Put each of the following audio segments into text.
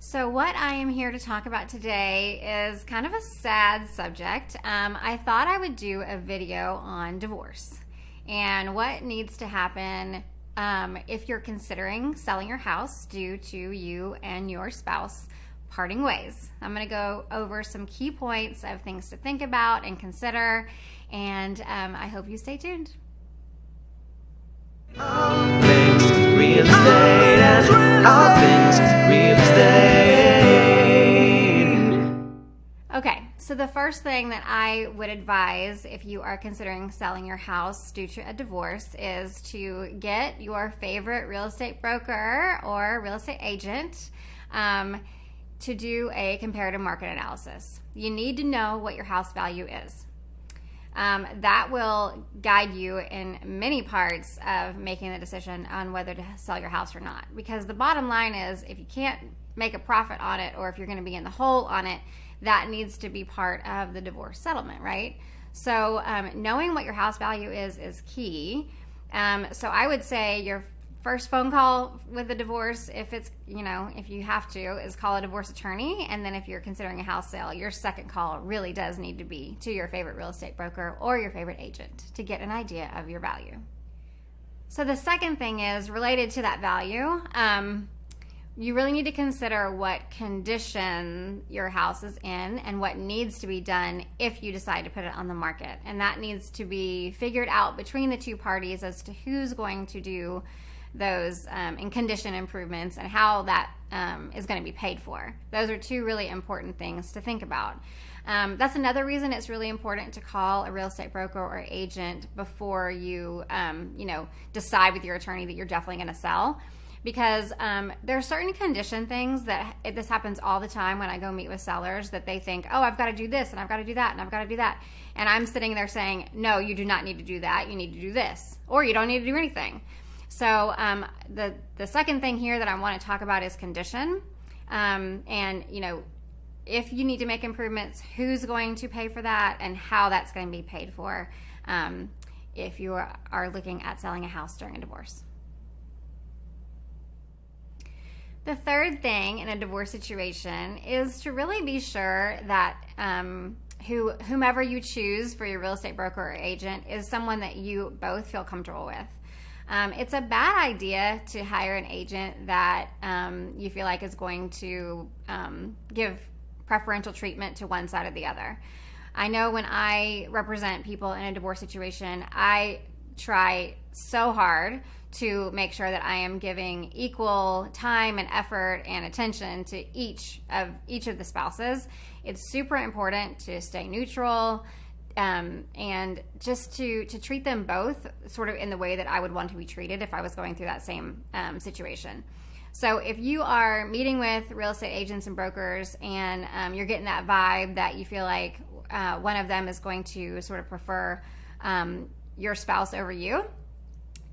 So what I am here to talk about today is kind of a sad subject. I thought I would do a video on divorce and what needs to happen if you're considering selling your house due to you and your spouse parting ways. I'm going to go over some key points of things to think about and consider, and I hope you stay tuned. All things real estate and all things real estate. Okay, so the first thing that I would advise if you are considering selling your house due to a divorce is to get your favorite real estate broker or real estate agent to do a comparative market analysis. You need to know what your house value is. That will guide you in many parts of making the decision on whether to sell your house or not. Because the bottom line is, if you can't make a profit on it, or if you're going to be in the hole on it, that needs to be part of the divorce settlement, right? So knowing what your house value is key. So I would say your first phone call with a divorce, if it's, if you have to, is call a divorce attorney. And then if you're considering a house sale, your second call really does need to be to your favorite real estate broker or your favorite agent to get an idea of your value. So the second thing is related to that value. You really need to consider what condition your house is in and what needs to be done if you decide to put it on the market. And that needs to be figured out between the two parties as to who's going to do those and condition improvements and how that is going to be paid for. Those are two really important things to think about. That's another reason it's really important to call a real estate broker or agent before you decide with your attorney that you're definitely going to sell, because there are certain condition things that this happens all the time when I go meet with sellers, that they think, oh, I've got to do this and I've got to do that and I've got to do that, and I'm sitting there saying, no, you do not need to do that, you need to do this, or you don't need to do anything. So the second thing here that I want to talk about is condition. And, if you need to make improvements, who's going to pay for that and how that's going to be paid for if you are looking at selling a house during a divorce. The third thing in a divorce situation is to really be sure that whomever you choose for your real estate broker or agent is someone that you both feel comfortable with. It's a bad idea to hire an agent that you feel like is going to give preferential treatment to one side or the other. I know when I represent people in a divorce situation, I try so hard to make sure that I am giving equal time and effort and attention to each of the spouses. It's super important to stay neutral, and just to treat them both sort of in the way that I would want to be treated if I was going through that same situation. So if you are meeting with real estate agents and brokers and you're getting that vibe that you feel like one of them is going to sort of prefer your spouse over you,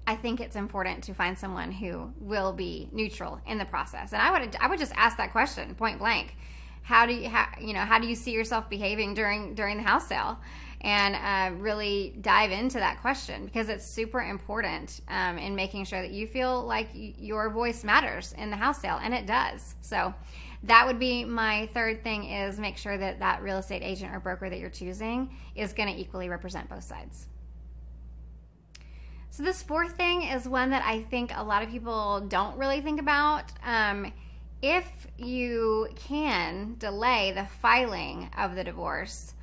I think it's important to find someone who will be neutral in the process. And I would just ask that question point blank. How do you see yourself behaving during the house sale? And really dive into that question, because it's super important in making sure that you feel like your voice matters in the house sale, and it does. So that would be my third thing, is make sure that that real estate agent or broker that you're choosing is going to equally represent both sides. So this fourth thing is one that I think a lot of people don't really think about. If you can delay the filing of the divorce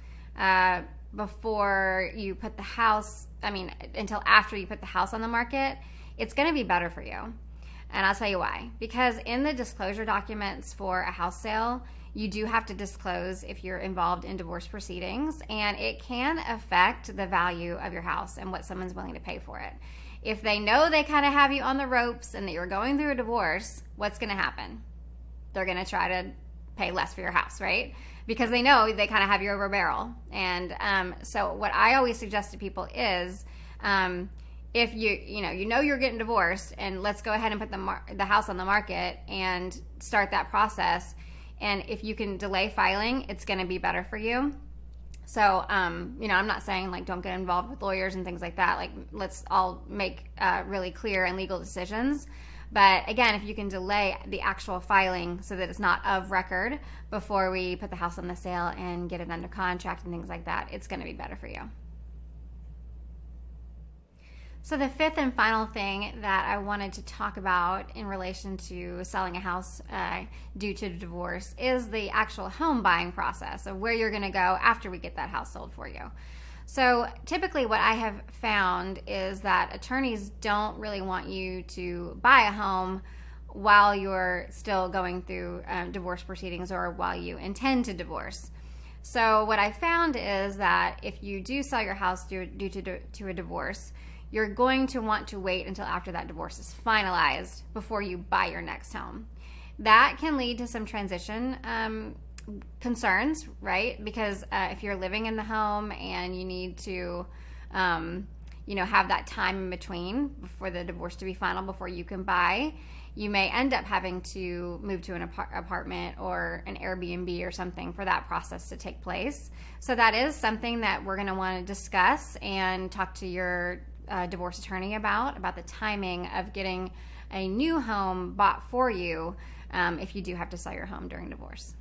before you put the house, until after you put the house on the market, it's going to be better for you. And I'll tell you why. Because in the disclosure documents for a house sale, you do have to disclose if you're involved in divorce proceedings, and it can affect the value of your house and what someone's willing to pay for it. If they know they kind of have you on the ropes and that you're going through a divorce, what's going to happen? They're going to try to pay less for your house, right? Because they know they kind of have you over a barrel. And so what I always suggest to people is, if you know you're getting divorced, and let's go ahead and put the house on the market and start that process. And if you can delay filing, it's going to be better for you. So, I'm not saying like don't get involved with lawyers and things like that. Like, let's all make really clear and legal decisions. But again, if you can delay the actual filing so that it's not of record before we put the house on the sale and get it under contract and things like that, it's going to be better for you. So the fifth and final thing that I wanted to talk about in relation to selling a house due to divorce is the actual home buying process of where you're going to go after we get that house sold for you. So typically what I have found is that attorneys don't really want you to buy a home while you're still going through divorce proceedings or while you intend to divorce. So what I found is that if you do sell your house due to a divorce, you're going to want to wait until after that divorce is finalized before you buy your next home. That can lead to some transition concerns, right? Because if you're living in the home and you need to, have that time in between for the divorce to be final before you can buy, you may end up having to move to an apartment or an Airbnb or something for that process to take place. So that is something that we're going to want to discuss and talk to your divorce attorney about the timing of getting a new home bought for you if you do have to sell your home during divorce.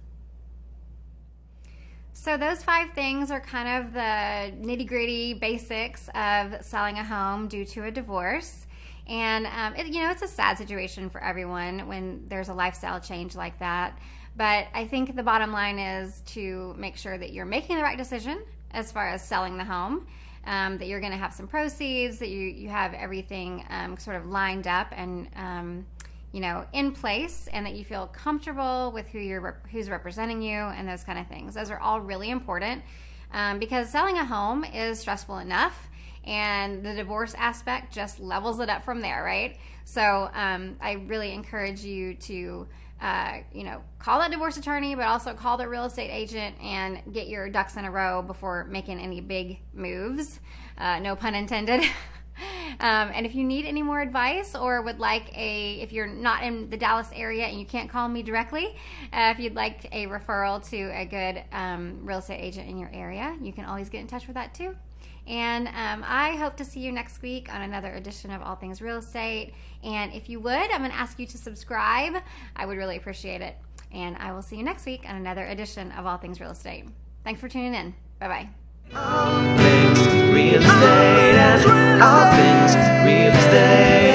So those 5 things are kind of the nitty-gritty basics of selling a home due to a divorce. And it's a sad situation for everyone when there's a lifestyle change like that. But I think the bottom line is to make sure that you're making the right decision as far as selling the home. That you're going to have some proceeds, that you have everything sort of lined up and in place, and that you feel comfortable with who's representing you and those kind of things. Those are all really important because selling a home is stressful enough, and the divorce aspect just levels it up from there, right? So I really encourage you to call that divorce attorney, but also call the real estate agent and get your ducks in a row before making any big moves. No pun intended. And if you need any more advice or would like if you're not in the Dallas area and you can't call me directly, if you'd like a referral to a good real estate agent in your area, you can always get in touch with that too. And I hope to see you next week on another edition of All Things Real Estate. And if you would, I'm going to ask you to subscribe. I would really appreciate it. And I will see you next week on another edition of All Things Real Estate. Thanks for tuning in. Bye-bye. All things real estate and all things real estate.